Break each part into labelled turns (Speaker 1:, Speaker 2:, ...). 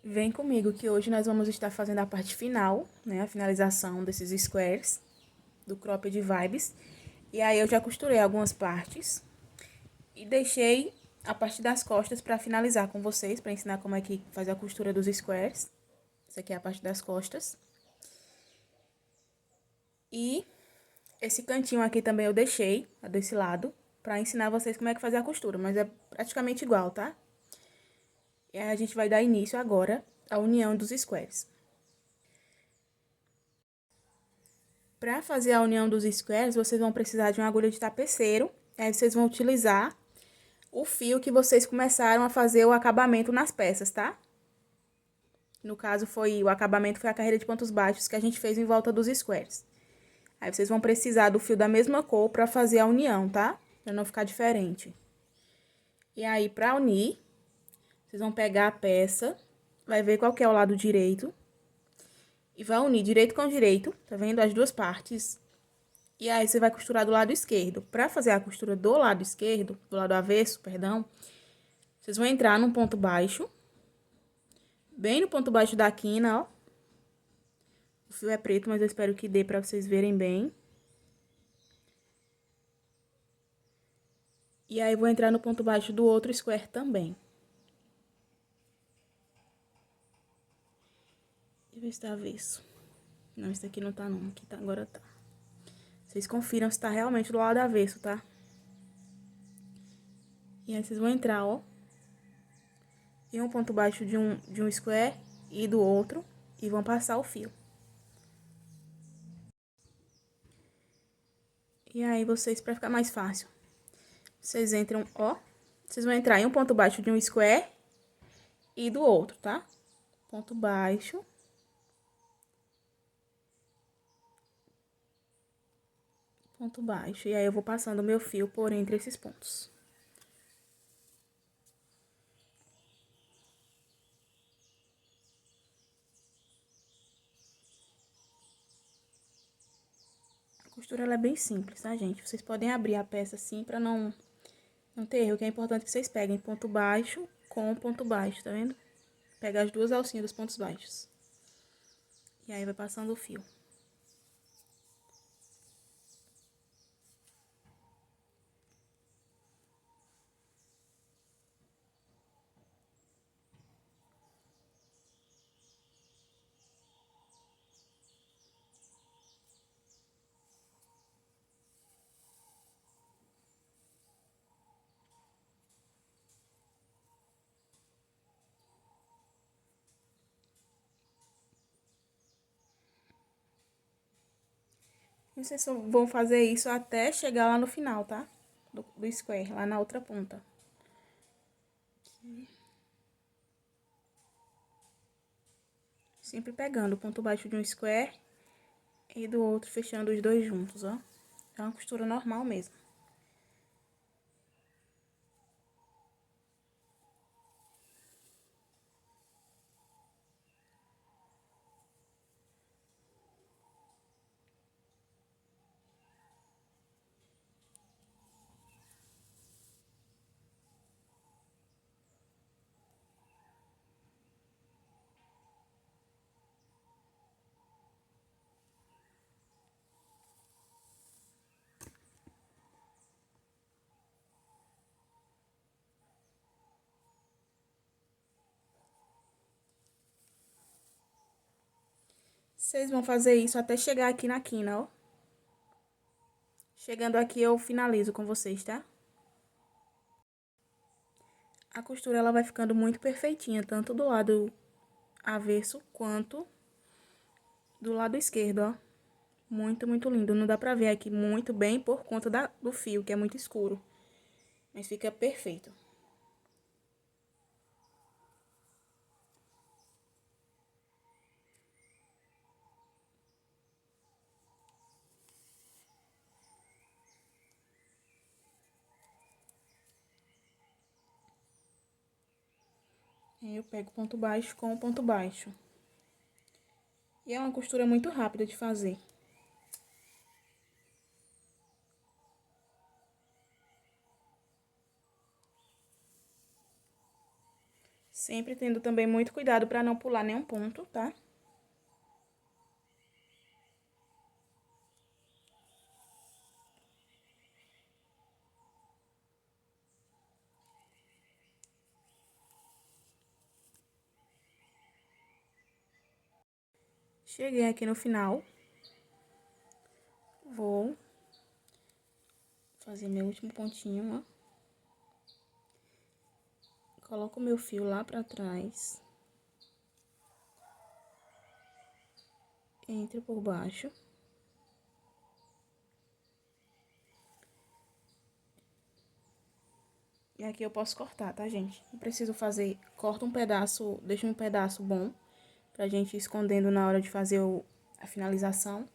Speaker 1: Vem comigo que hoje nós vamos estar fazendo a parte final, né? A finalização desses squares do Cropped Vibes. E aí eu já costurei algumas partes e deixei a parte das costas para finalizar com vocês, para ensinar como é que faz a costura dos squares. Essa aqui é a parte das costas. E esse cantinho aqui também eu deixei, desse lado, para ensinar vocês como é que faz a costura, mas é praticamente igual, tá? E aí a gente vai dar início agora à união dos squares. Para fazer a união dos squares, vocês vão precisar de uma agulha de tapeceiro. Aí vocês vão utilizar o fio que vocês começaram a fazer o acabamento nas peças, tá? No caso, o acabamento foi a carreira de pontos baixos que a gente fez em volta dos squares. Aí vocês vão precisar do fio da mesma cor para fazer a união, tá? Para não ficar diferente. E aí, para unir, vocês vão pegar a peça, vai ver qual que é o lado direito. E vai unir direito com direito, tá vendo? As duas partes. E aí, você vai costurar do lado esquerdo. Para fazer a costura do lado esquerdo, do lado avesso, perdão, vocês vão entrar num ponto baixo, bem no ponto baixo da quina, ó. O fio é preto, mas eu espero que dê pra vocês verem bem. E aí, vou entrar no ponto baixo do outro square também. Deixa eu ver se tá avesso. Não, esse daqui não tá não, aqui tá, agora tá. Vocês confiram se tá realmente do lado avesso, tá? E aí, vocês vão entrar, ó, em um ponto baixo de um square e do outro, e vão passar o fio. E aí, vocês, pra ficar mais fácil, vocês entram, ó, vocês vão entrar em um ponto baixo de um square e do outro, tá? Ponto baixo. Ponto baixo. E aí, eu vou passando o meu fio por entre esses pontos. A costura, ela é bem simples, tá, gente? Vocês podem abrir a peça assim pra não ter erro, que é importante que vocês peguem ponto baixo com ponto baixo, tá vendo? Pega as duas alcinhas dos pontos baixos. E aí, vai passando o fio. E vocês só vão fazer isso até chegar lá no final, tá? Do square, lá na outra ponta. Aqui. Sempre pegando o ponto baixo de um square e do outro, fechando os dois juntos, ó. É uma costura normal mesmo. Vocês vão fazer isso até chegar aqui na quina, ó. Chegando aqui, eu finalizo com vocês, tá? A costura, ela vai ficando muito perfeitinha, tanto do lado avesso quanto do lado esquerdo, ó. Muito, muito lindo. Não dá pra ver aqui muito bem por conta do fio, que é muito escuro. Mas fica perfeito. Aí, eu pego ponto baixo com ponto baixo. E é uma costura muito rápida de fazer. Sempre tendo também muito cuidado para não pular nenhum ponto, tá? Cheguei aqui no final. Vou fazer meu último pontinho, ó. Coloco o meu fio lá pra trás. Entro por baixo. E aqui eu posso cortar, tá, gente? Não preciso fazer... Corta um pedaço, deixa um pedaço bom pra gente ir escondendo na hora de fazer a finalização.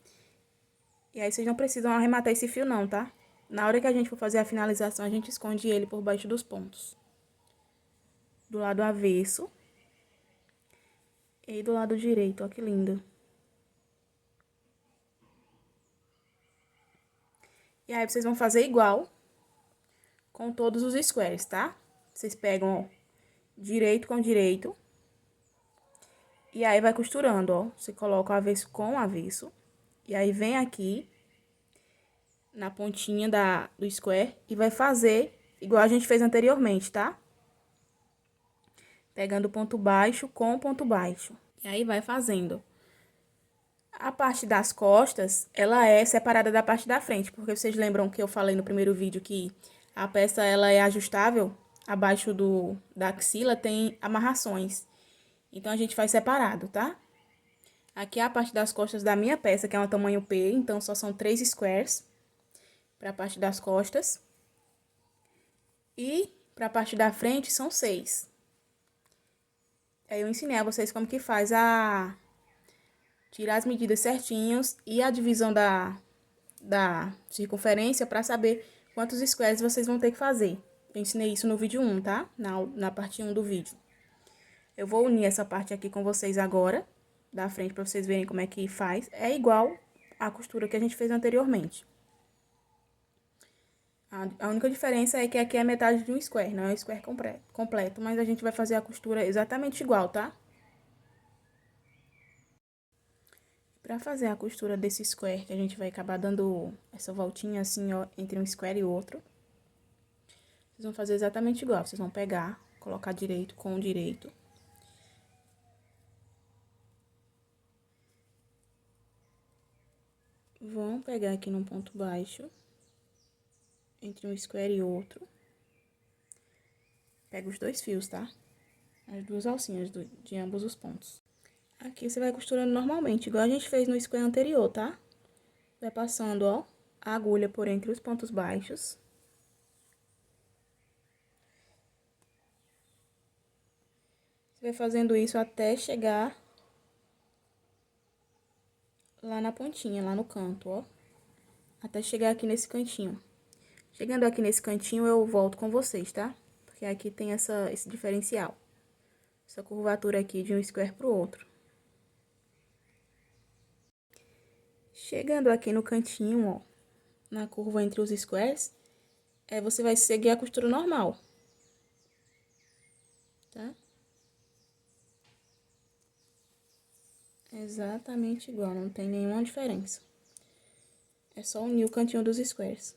Speaker 1: E aí, vocês não precisam arrematar esse fio não, tá? Na hora que a gente for fazer a finalização, a gente esconde ele por baixo dos pontos. Do lado avesso. E do lado direito, ó que lindo. E aí, vocês vão fazer igual com todos os squares, tá? Vocês pegam, ó, direito com direito. E aí, vai costurando, ó. Você coloca o avesso com o avesso. E aí, vem aqui na pontinha do square e vai fazer igual a gente fez anteriormente, tá? Pegando ponto baixo com ponto baixo. E aí, vai fazendo. A parte das costas, ela é separada da parte da frente, porque vocês lembram que eu falei no primeiro vídeo que a peça, ela é ajustável, abaixo da axila tem amarrações. Então, a gente faz separado, tá? Aqui é a parte das costas da minha peça, que é um tamanho P, então só são 3 squares para a parte das costas. E para a parte da frente são 6. Aí eu ensinei a vocês como que faz tirar as medidas certinhos e a divisão da circunferência para saber quantos squares vocês vão ter que fazer. Eu ensinei isso no vídeo 1, tá? Na parte 1 do vídeo. Eu vou unir essa parte aqui com vocês agora, da frente, para vocês verem como é que faz. É igual a costura que a gente fez anteriormente. A única diferença é que aqui é metade de um square, não é um square completo, mas a gente vai fazer a costura exatamente igual, tá? Pra fazer a costura desse square, que a gente vai acabar dando essa voltinha assim, ó, entre um square e outro. Vocês vão fazer exatamente igual, vocês vão pegar, colocar direito com direito. Vão pegar aqui num ponto baixo, entre um square e outro. Pega os dois fios, tá? As duas alcinhas de ambos os pontos. Aqui você vai costurando normalmente, igual a gente fez no square anterior, tá? Vai passando, ó, a agulha por entre os pontos baixos. Você vai fazendo isso até chegar lá na pontinha, lá no canto, ó. Até chegar aqui nesse cantinho. Chegando aqui nesse cantinho, eu volto com vocês, tá? Porque aqui tem esse diferencial. Essa curvatura aqui de um square pro outro. Chegando aqui no cantinho, ó, na curva entre os squares, você vai seguir a costura normal. Tá? Exatamente igual, não tem nenhuma diferença. É só unir o cantinho dos squares.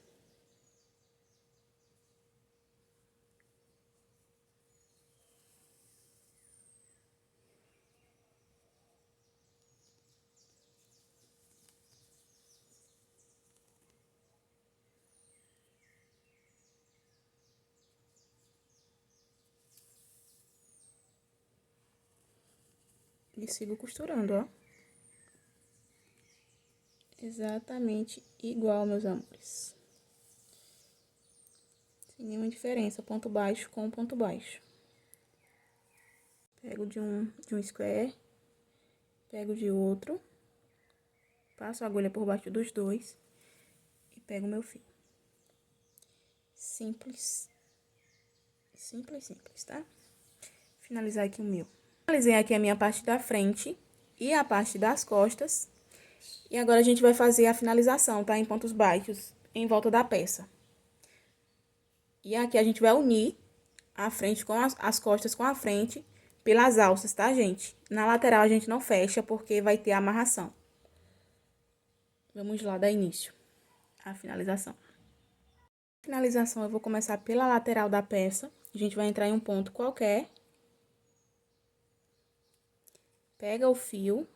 Speaker 1: E sigo costurando, ó. Exatamente igual, meus amores. Sem nenhuma diferença, ponto baixo com ponto baixo. Pego de um square, pego de outro, passo a agulha por baixo dos dois e pego o meu fio. Simples. Simples, simples, tá? Finalizar aqui o meu. Finalizei aqui a minha parte da frente e a parte das costas. E agora a gente vai fazer a finalização, tá? Em pontos baixos, em volta da peça. E aqui a gente vai unir a frente com as costas com a frente, pelas alças, tá, gente? Na lateral a gente não fecha porque vai ter amarração. Vamos lá dar início à finalização. Finalização, eu vou começar pela lateral da peça. A gente vai entrar em um ponto qualquer. Pega o fio,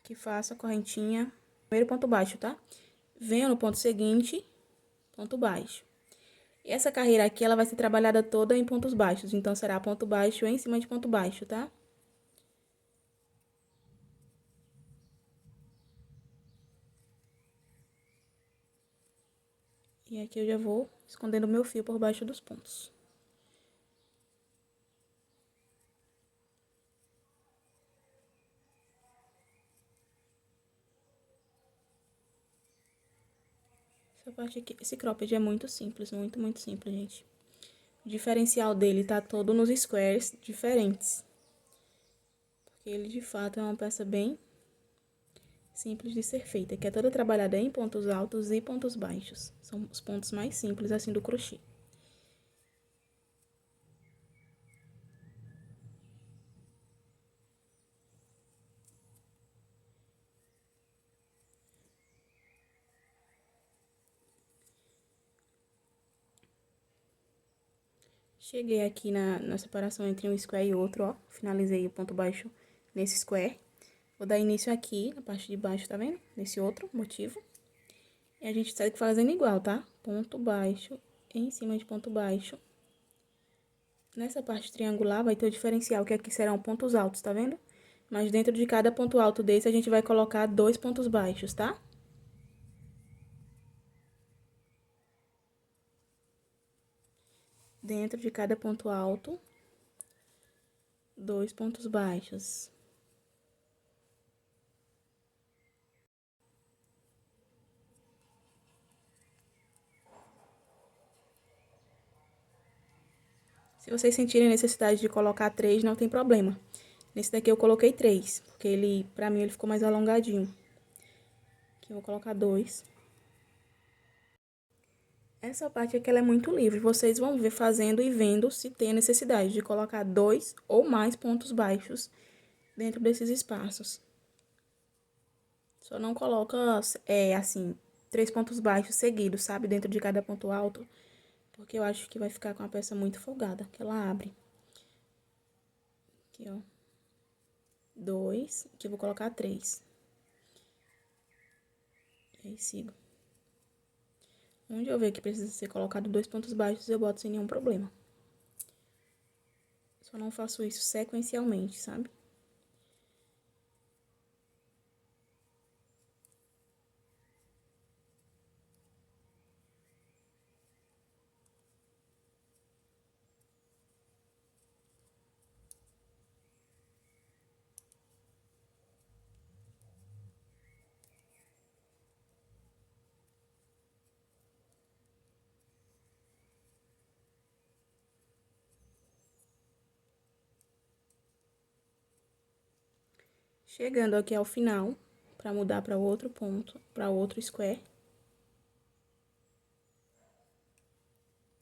Speaker 1: que faça a correntinha, primeiro ponto baixo, tá? Venho no ponto seguinte, ponto baixo. E essa carreira aqui, ela vai ser trabalhada toda em pontos baixos, então será ponto baixo em cima de ponto baixo, tá? E aqui eu já vou escondendo o meu fio por baixo dos pontos. Essa parte aqui, esse cropped é muito simples, muito simples, gente. O diferencial dele tá todo nos squares diferentes. Porque ele, de fato, é uma peça bem simples de ser feita, que é toda trabalhada em pontos altos e pontos baixos. São os pontos mais simples, assim, do crochê. Cheguei aqui na separação entre um square e outro, ó. Finalizei o ponto baixo nesse square. Vou dar início aqui, na parte de baixo, tá vendo? Nesse outro motivo. E a gente segue fazendo igual, tá? Ponto baixo em cima de ponto baixo. Nessa parte triangular vai ter o diferencial, que aqui serão pontos altos, tá vendo? Mas dentro de cada ponto alto desse, a gente vai colocar 2 pontos baixos, tá? Dentro de cada ponto alto, 2 pontos baixos. Se vocês sentirem necessidade de colocar 3, não tem problema. Nesse daqui eu coloquei 3, porque ele, pra mim, ele ficou mais alongadinho. Aqui eu vou colocar 2. Essa parte aqui ela é muito livre, vocês vão ver fazendo e vendo se tem a necessidade de colocar 2 ou mais pontos baixos dentro desses espaços. Só não coloca, assim, 3 pontos baixos seguidos, sabe? Dentro de cada ponto alto, porque eu acho que vai ficar com a peça muito folgada, que ela abre. Aqui, ó. 2, aqui eu vou colocar 3. E aí, sigo. Onde eu ver que precisa ser colocado 2 pontos baixos, eu boto sem nenhum problema. Só não faço isso sequencialmente, sabe? Chegando aqui ao final, para mudar para outro ponto, para outro square.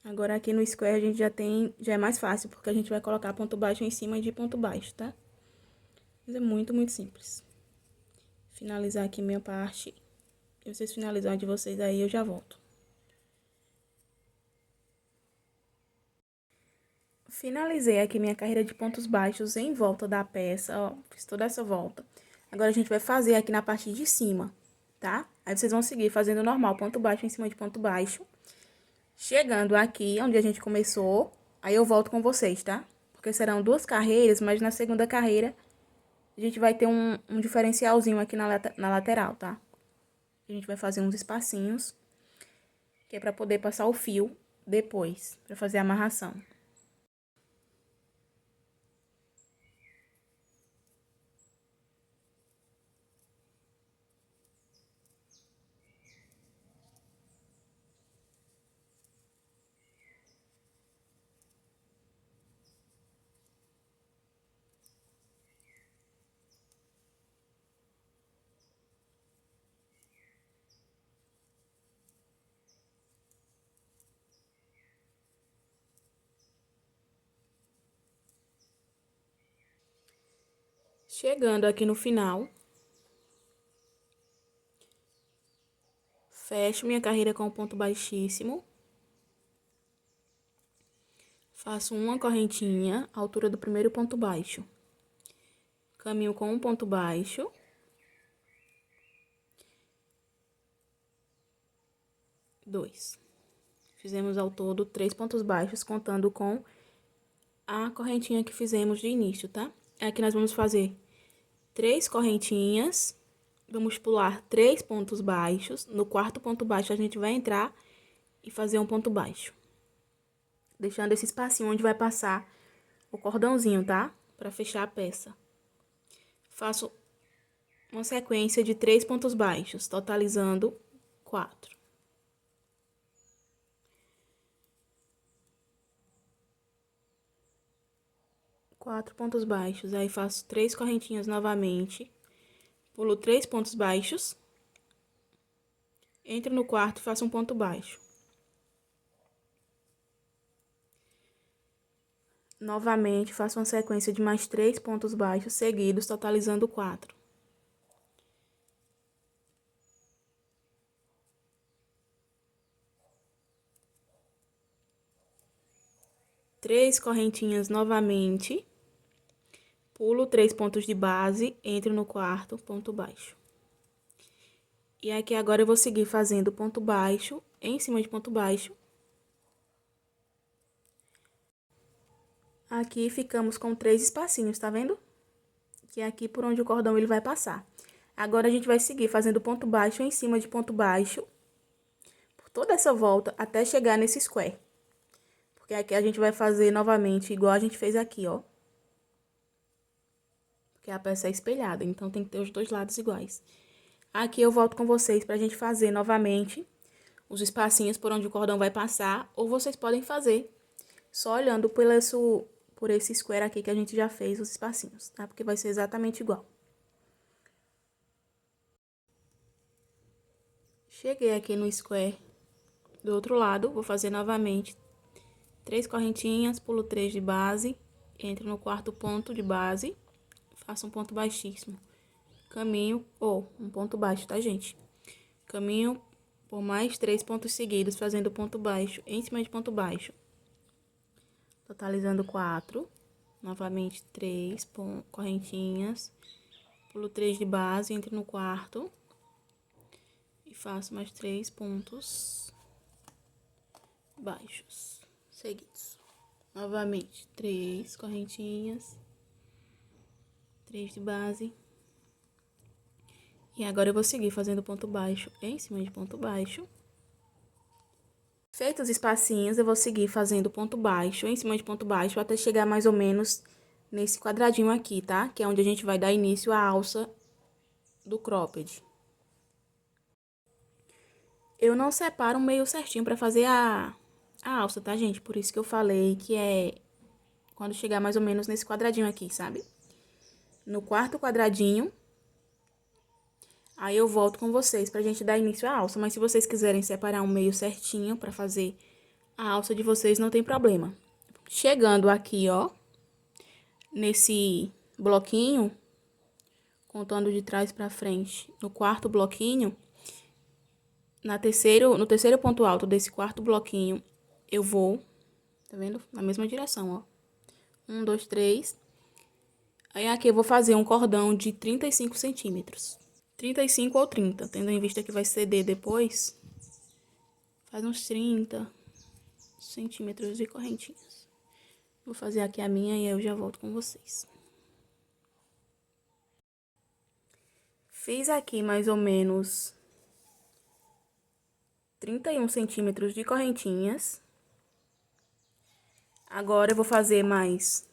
Speaker 1: Agora, aqui no square, a gente já é mais fácil, porque a gente vai colocar ponto baixo em cima de ponto baixo, tá? Mas é muito simples. Finalizar aqui minha parte. E vocês finalizarem de vocês aí, eu já volto. Finalizei aqui minha carreira de pontos baixos em volta da peça, ó. Fiz toda essa volta. Agora, a gente vai fazer aqui na parte de cima, tá? Aí, vocês vão seguir fazendo normal, ponto baixo em cima de ponto baixo. Chegando aqui, onde a gente começou, aí eu volto com vocês, tá? Porque serão 2 carreiras, mas na segunda carreira, a gente vai ter um diferencialzinho aqui na lateral, tá? A gente vai fazer uns espacinhos, que é pra poder passar o fio depois, pra fazer a amarração. Chegando aqui no final, fecho minha carreira com o ponto baixíssimo. Faço uma correntinha, à altura do primeiro ponto baixo. Caminho com um ponto baixo. Dois. Fizemos ao todo 3 pontos baixos, contando com a correntinha que fizemos de início, tá? Aqui nós vamos fazer 3 correntinhas, vamos pular 3 pontos baixos. No quarto ponto baixo, a gente vai entrar e fazer um ponto baixo. Deixando esse espacinho onde vai passar o cordãozinho, tá? Pra fechar a peça. Faço uma sequência de 3 pontos baixos, totalizando 4. Quatro pontos baixos, aí faço 3 correntinhas novamente, pulo 3 pontos baixos, entro no quarto e faço um ponto baixo. Novamente, faço uma sequência de mais 3 pontos baixos seguidos, totalizando 4. Três correntinhas novamente, pulo 3 pontos de base, entro no quarto ponto baixo. E aqui agora eu vou seguir fazendo ponto baixo em cima de ponto baixo. Aqui ficamos com 3 espacinhos, tá vendo? Que é aqui por onde o cordão ele vai passar. Agora a gente vai seguir fazendo ponto baixo em cima de ponto baixo, por toda essa volta até chegar nesse square. Porque aqui a gente vai fazer novamente igual a gente fez aqui, ó. Porque a peça é espelhada, então tem que ter os dois lados iguais. Aqui eu volto com vocês pra gente fazer novamente os espacinhos por onde o cordão vai passar, ou vocês podem fazer só olhando por esse square aqui que a gente já fez os espacinhos, tá? Porque vai ser exatamente igual. Cheguei aqui no square do outro lado, vou fazer novamente 3 correntinhas, pulo 3 de base, entro no quarto ponto de base, faço um ponto baixíssimo. Caminho, ou um ponto baixo, tá, gente? Caminho por mais 3 pontos seguidos, fazendo ponto baixo em cima de ponto baixo. Totalizando 4. Novamente 3 correntinhas. Pulo 3 de base, entro no quarto. E faço mais 3 pontos baixos seguidos. Novamente 3 correntinhas. 3 de base. E agora eu vou seguir fazendo ponto baixo em cima de ponto baixo. Feitos os espacinhos, eu vou seguir fazendo ponto baixo em cima de ponto baixo até chegar mais ou menos nesse quadradinho aqui, tá? Que é onde a gente vai dar início à alça do cropped. Eu não separo meio certinho pra fazer a alça, tá, gente? Por isso que eu falei que é quando chegar mais ou menos nesse quadradinho aqui, sabe? No quarto quadradinho, aí eu volto com vocês pra gente dar início à alça. Mas se vocês quiserem separar um meio certinho pra fazer a alça de vocês, não tem problema. Chegando aqui, ó, nesse bloquinho, contando de trás pra frente, no quarto bloquinho, no terceiro ponto alto desse quarto bloquinho, eu vou, tá vendo? Na mesma direção, ó. 1, 2, 3. Aí aqui eu vou fazer um cordão de 35 centímetros. 35 ou 30, tendo em vista que vai ceder depois, faz uns 30 centímetros de correntinhas. Vou fazer aqui a minha e eu já volto com vocês. Fiz aqui mais ou menos 31 centímetros de correntinhas. Agora eu vou fazer mais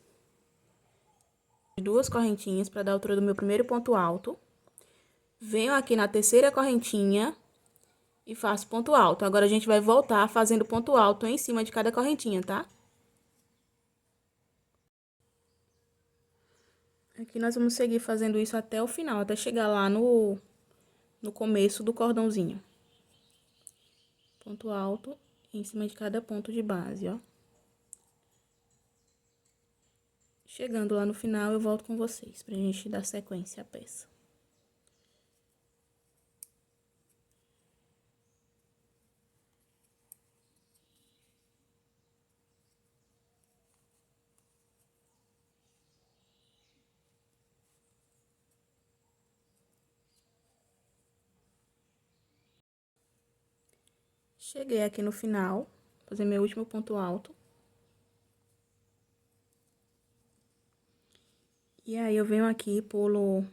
Speaker 1: 2 correntinhas para dar a altura do meu primeiro ponto alto. Venho aqui na terceira correntinha e faço ponto alto. Agora a gente vai voltar fazendo ponto alto em cima de cada correntinha, tá? Aqui nós vamos seguir fazendo isso até o final, até chegar lá no começo do cordãozinho. Ponto alto em cima de cada ponto de base, ó. Chegando lá no final, eu volto com vocês pra gente dar sequência à peça. Cheguei aqui no final, vou fazer meu último ponto alto. E aí, eu venho aqui, pulo,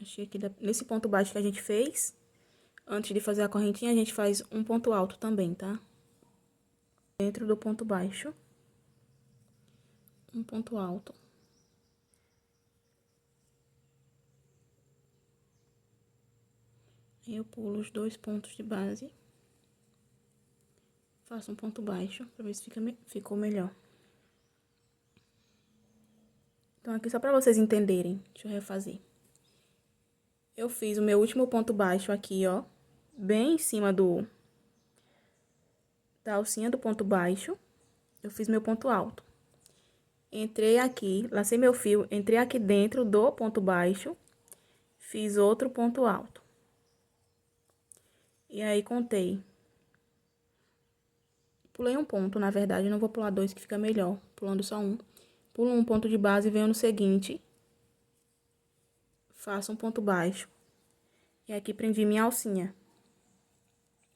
Speaker 1: achei aqui, nesse ponto baixo que a gente fez. Antes de fazer a correntinha, a gente faz um ponto alto também, tá? Dentro do ponto baixo. Um ponto alto. Eu pulo os 2 pontos de base. Faço um ponto baixo, pra ver se ficou melhor. Então, aqui só pra vocês entenderem, deixa eu refazer. Eu fiz o meu último ponto baixo aqui, ó, bem em cima da alcinha do ponto baixo. Eu fiz meu ponto alto. Entrei aqui, lacei meu fio, entrei aqui dentro do ponto baixo, fiz outro ponto alto. E aí, contei. Pulei um ponto, na verdade, não vou pular 2, que fica melhor, pulando só um. Pulo um ponto de base e venho no seguinte. Faço um ponto baixo. E aqui prendi minha alcinha.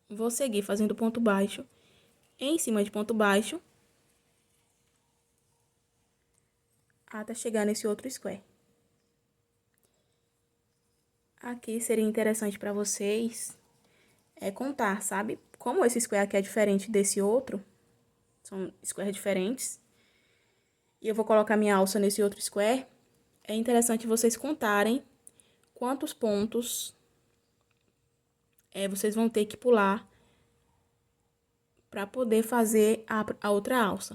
Speaker 1: Vou seguir fazendo ponto baixo em cima de ponto baixo, até chegar nesse outro square. Aqui seria interessante para vocês contar, sabe? Como esse square aqui é diferente desse outro, são squares diferentes, e eu vou colocar minha alça nesse outro square, é interessante vocês contarem quantos pontos vocês vão ter que pular para poder fazer a outra alça.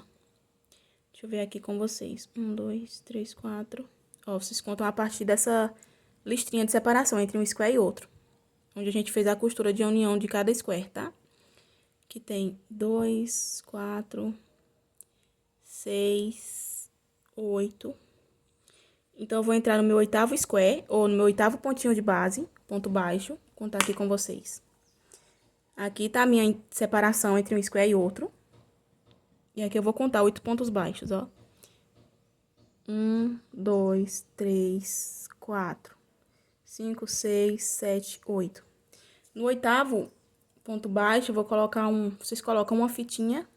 Speaker 1: Deixa eu ver aqui com vocês. 1, 2, 3, 4. Ó, vocês contam a partir dessa listrinha de separação entre um square e outro, onde a gente fez a costura de união de cada square, tá? Que tem 2, 4, 6, 8. Então, eu vou entrar no meu 8º square, ou no meu 8º pontinho de base, ponto baixo, contar aqui com vocês. Aqui tá a minha separação entre um square e outro. E aqui eu vou contar 8 pontos baixos, ó. 1, 2, 3, 4, 5, 6, 7, 8. No 8º ponto baixo, eu vou colocar vocês colocam uma fitinha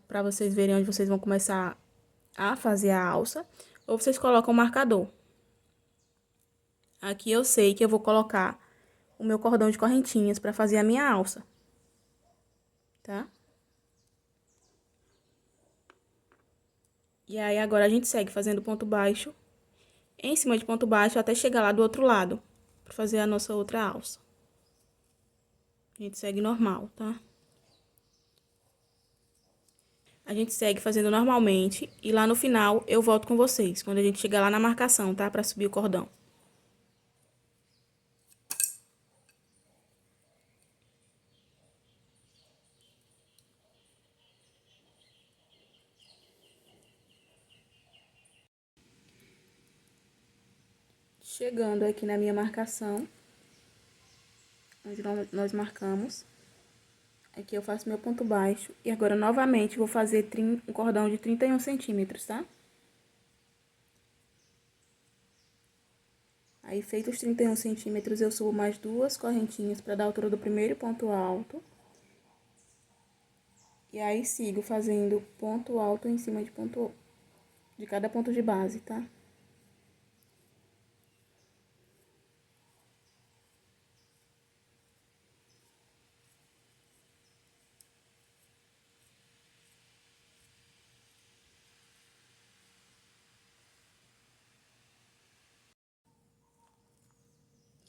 Speaker 1: pra vocês verem onde vocês vão começar a fazer a alça. Ou vocês colocam um marcador. Aqui eu sei que eu vou colocar o meu cordão de correntinhas pra fazer a minha alça. Tá? E aí, agora a gente segue fazendo ponto baixo em cima de ponto baixo até chegar lá do outro lado, pra fazer a nossa outra alça. A gente segue normal, tá? A gente segue fazendo normalmente e lá no final eu volto com vocês, quando a gente chegar lá na marcação, tá? Pra subir o cordão. Chegando aqui na minha marcação, onde nós marcamos, aqui eu faço meu ponto baixo e agora novamente vou fazer um cordão de 31 centímetros, tá? Aí, feito os 31 centímetros, eu subo mais 2 correntinhas para dar a altura do primeiro ponto alto. E aí, sigo fazendo ponto alto em cima de cada ponto de base, tá?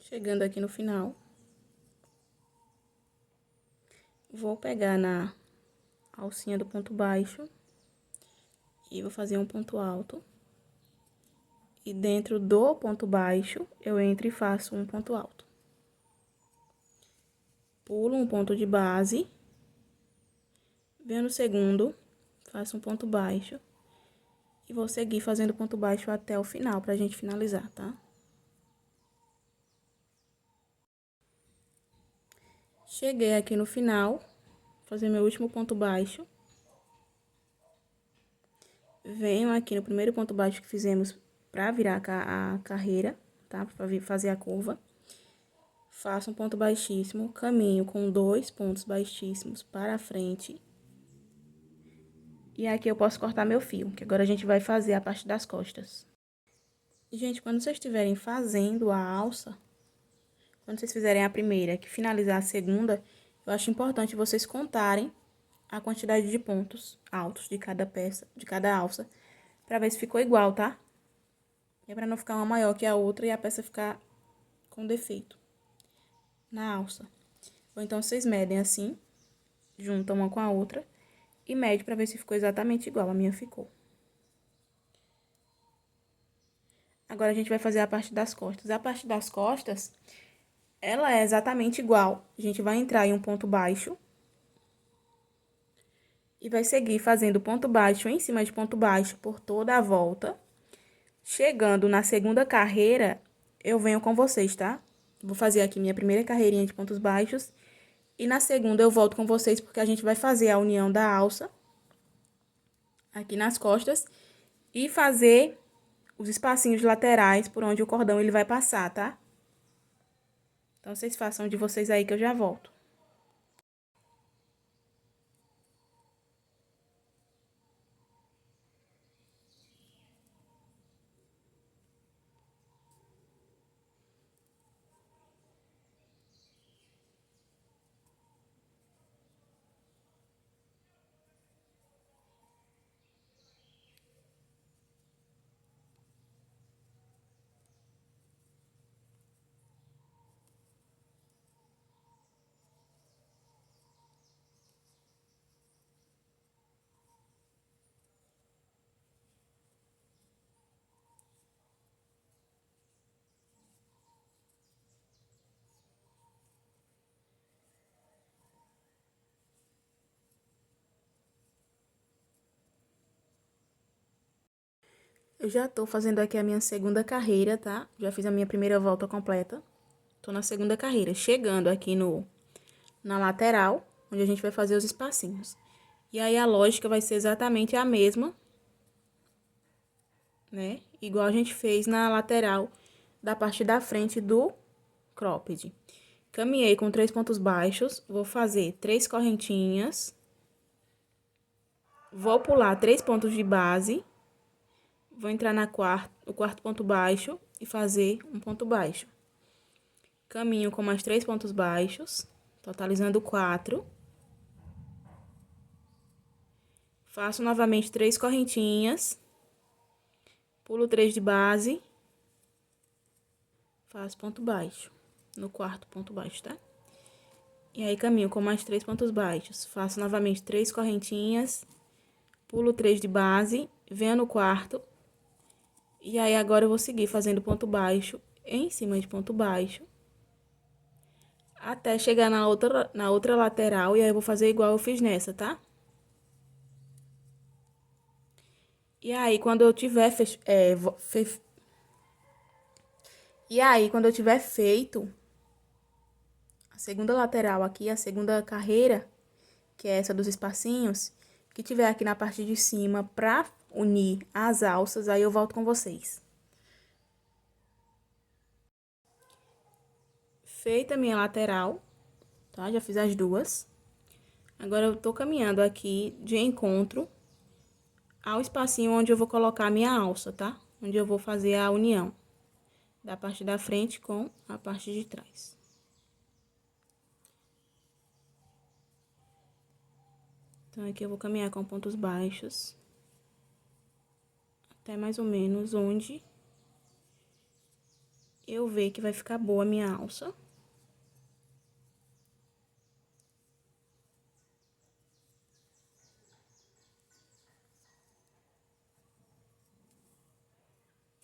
Speaker 1: Chegando aqui no final, vou pegar na alcinha do ponto baixo e vou fazer um ponto alto. E dentro do ponto baixo, eu entro e faço um ponto alto. Pulo um ponto de base, venho no segundo, faço um ponto baixo E vou seguir fazendo ponto baixo até o final, pra gente finalizar, tá? Cheguei aqui no final, vou fazer meu último ponto baixo. Venho aqui no primeiro ponto baixo que fizemos pra virar a carreira, tá? Pra fazer a curva. Faço um ponto baixíssimo, caminho com 2 pontos baixíssimos para a frente. E aqui eu posso cortar meu fio, que agora a gente vai fazer a parte das costas. E, gente, quando vocês estiverem fazendo a alça, quando vocês fizerem a primeira, que finalizar a segunda, eu acho importante vocês contarem a quantidade de pontos altos de cada peça, de cada alça, pra ver se ficou igual, tá? É pra não ficar uma maior que a outra e a peça ficar com defeito na alça. Ou então, vocês medem assim, juntam uma com a outra e mede pra ver se ficou exatamente igual. A minha ficou. Agora, a gente vai fazer a parte das costas. A parte das costas, ela é exatamente igual. A gente vai entrar em um ponto baixo e vai seguir fazendo ponto baixo em cima de ponto baixo por toda a volta. Chegando na segunda carreira, eu venho com vocês, tá? Vou fazer aqui minha primeira carreirinha de pontos baixos. E na segunda eu volto com vocês, porque a gente vai fazer a união da alça aqui nas costas e fazer os espacinhos laterais por onde o cordão ele vai passar, tá? Então, vocês façam de vocês aí que eu já volto. Eu já tô fazendo aqui a minha segunda carreira, tá? Já fiz a minha primeira volta completa. Tô na segunda carreira, chegando aqui na lateral, onde a gente vai fazer os espacinhos. E aí, a lógica vai ser exatamente a mesma, né? Igual a gente fez na lateral da parte da frente do cropped. Caminhei com 3 pontos baixos, vou fazer 3 correntinhas. Vou pular 3 pontos de base. Vou entrar no quarto ponto baixo e fazer um ponto baixo. Caminho com mais 3 pontos baixos, totalizando 4. Faço novamente 3 correntinhas. Pulo 3 de base. Faço ponto baixo no quarto ponto baixo, tá? E aí, caminho com mais 3 pontos baixos. Faço novamente 3 correntinhas. Pulo 3 de base, venho no quarto. E aí, agora eu vou seguir fazendo ponto baixo em cima de ponto baixo. Até chegar na outra lateral, e aí eu vou fazer igual eu fiz nessa, tá? E aí, quando eu tiver quando eu tiver feito a segunda lateral aqui, a segunda carreira, que é essa dos espacinhos, que tiver aqui na parte de cima pra unir as alças, aí eu volto com vocês. Feita a minha lateral, tá? Já fiz as duas. Agora, eu tô caminhando aqui de encontro ao espacinho onde eu vou colocar a minha alça, tá? Onde eu vou fazer a união da parte da frente com a parte de trás. Então, aqui eu vou caminhar com pontos baixos até mais ou menos onde eu ver que vai ficar boa a minha alça.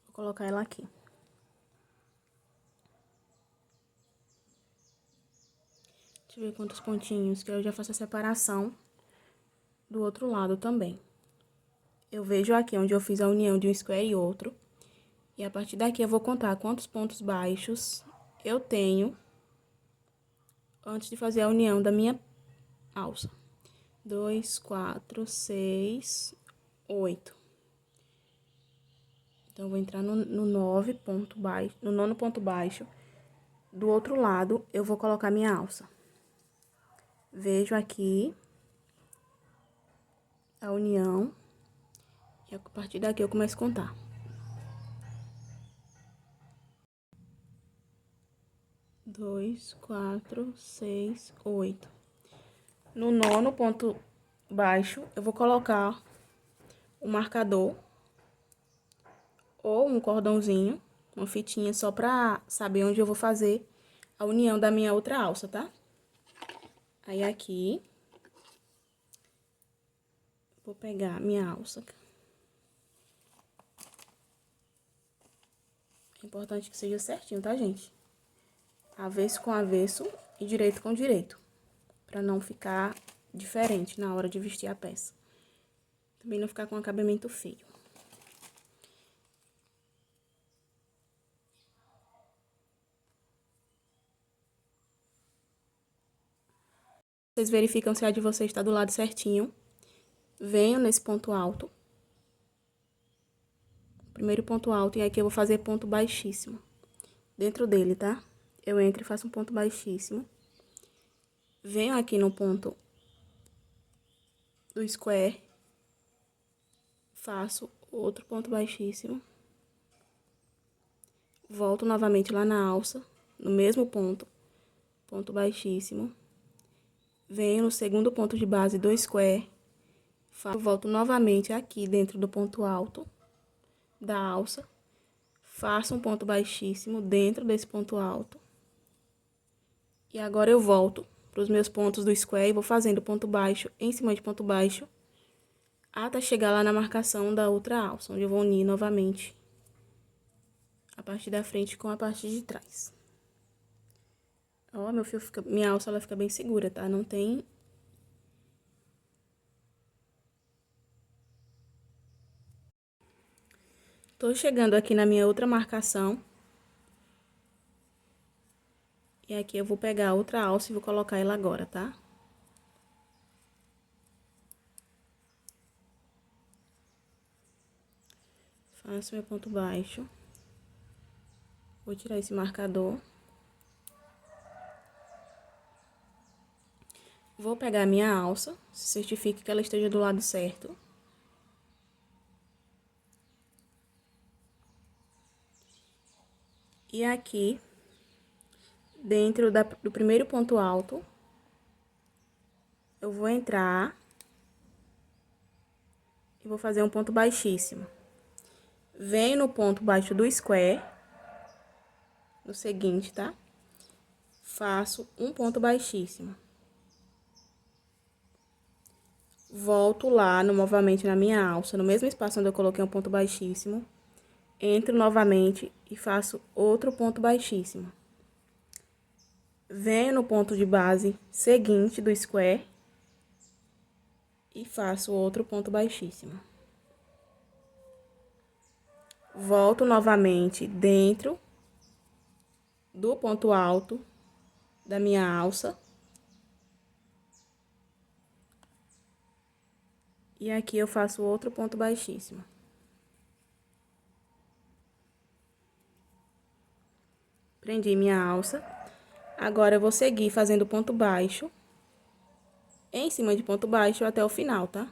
Speaker 1: Vou colocar ela aqui. Deixa eu ver quantos pontinhos, que eu já faço a separação do outro lado também. eu vejo aqui onde eu fiz a união de um square e outro. E a partir daqui eu vou contar quantos pontos baixos eu tenho antes de fazer a união da minha alça. 2, 4, 6, 8. Então, eu vou entrar no 9 ponto baixo, no nono ponto baixo. Do outro lado, eu vou colocar minha alça. Vejo aqui a união. E a partir daqui eu começo a contar. Dois, 4, 6, 8. No nono ponto baixo, eu vou colocar o marcador ou um cordãozinho, uma fitinha só pra saber onde eu vou fazer a união da minha outra alça, tá? Aí, aqui, vou pegar minha alça. É importante que seja certinho, tá, gente? Avesso com avesso e direito com direito, pra não ficar diferente na hora de vestir a peça. Também não ficar com acabamento feio. Vocês verificam se a de vocês está do lado certinho. Venho nesse ponto alto. Primeiro ponto alto, e aqui eu vou fazer ponto baixíssimo. Dentro dele, tá? Eu entro e faço um ponto baixíssimo. Venho aqui no ponto do square. Faço outro ponto baixíssimo. Volto novamente lá na alça, no mesmo ponto. Ponto baixíssimo. Venho no segundo ponto de base do square. Volto novamente aqui dentro do ponto alto da alça. Faço um ponto baixíssimo dentro desse ponto alto. E agora eu volto para os meus pontos do square e vou fazendo ponto baixo em cima de ponto baixo, até chegar lá na marcação da outra alça, onde eu vou unir novamente a parte da frente com a parte de trás. Ó, meu fio fica, minha alça ela fica bem segura, tá? Não tem... Tô chegando aqui na minha outra marcação. E aqui eu vou pegar a outra alça e vou colocar ela agora, tá? Faço meu ponto baixo. Vou tirar esse marcador. Vou pegar a minha alça, se certifique que ela esteja do lado certo. E aqui, dentro do primeiro ponto alto, eu vou entrar e vou fazer um ponto baixíssimo. Venho no ponto baixo do square, no seguinte, tá? Faço um ponto baixíssimo. Volto lá novamente na minha alça, no mesmo espaço onde eu coloquei um ponto baixíssimo. Entro novamente e faço outro ponto baixíssimo. Venho no ponto de base seguinte do square e faço outro ponto baixíssimo. Volto novamente dentro do ponto alto da minha alça. E aqui eu faço outro ponto baixíssimo. Prendi minha alça. Agora, eu vou seguir fazendo ponto baixo em cima de ponto baixo até o final, tá?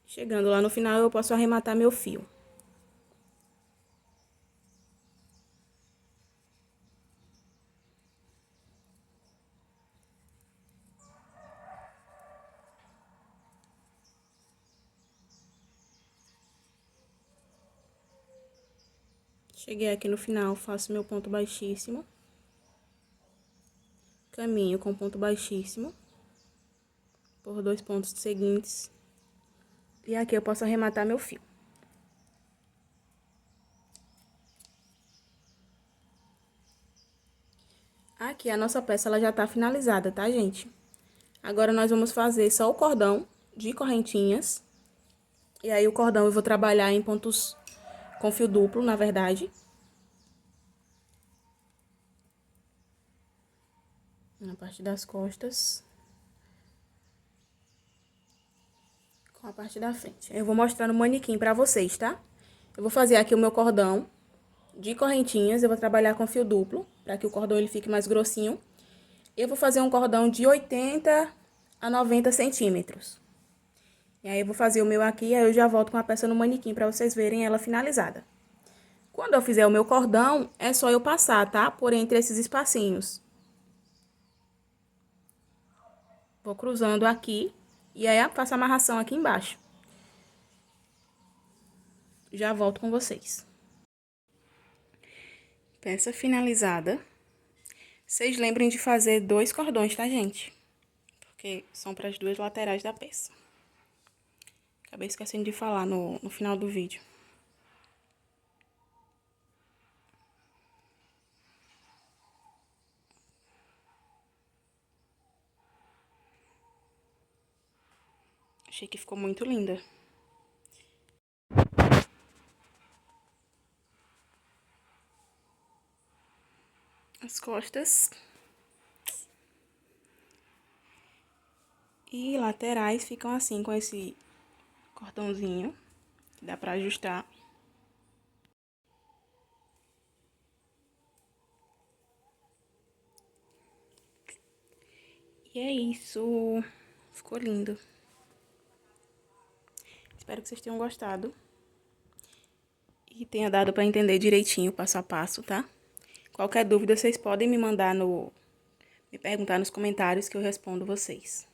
Speaker 1: Chegando lá no final, eu posso arrematar meu fio. Cheguei aqui no final, faço meu ponto baixíssimo. Caminho com ponto baixíssimo por 2 pontos seguintes. E aqui eu posso arrematar meu fio. Aqui a nossa peça ela já tá finalizada, tá, gente? Agora nós vamos fazer só o cordão de correntinhas. E aí o cordão eu vou trabalhar em pontos com fio duplo, na verdade. Na parte das costas. Com a parte da frente. Eu vou mostrar no manequim pra vocês, tá? Eu vou fazer aqui o meu cordão de correntinhas. Eu vou trabalhar com fio duplo, pra que o cordão ele fique mais grossinho. Eu vou fazer um cordão de 80 a 90 centímetros. E aí, eu vou fazer o meu aqui, aí eu já volto com a peça no manequim pra vocês verem ela finalizada. Quando eu fizer o meu cordão, é só eu passar, tá? Por entre esses espacinhos. Vou cruzando aqui, e aí eu faço a amarração aqui embaixo. Já volto com vocês. Peça finalizada. Vocês lembrem de fazer 2 cordões, tá, gente? Porque são para as 2 laterais da peça. Acabei esquecendo de falar no final do vídeo. Achei que ficou muito linda. As costas. E laterais ficam assim, com esse cordãozinho, que dá pra ajustar. E é isso. Ficou lindo. Espero que vocês tenham gostado. E tenha dado pra entender direitinho, passo a passo, tá? Qualquer dúvida, vocês podem me mandar me perguntar nos comentários que eu respondo vocês.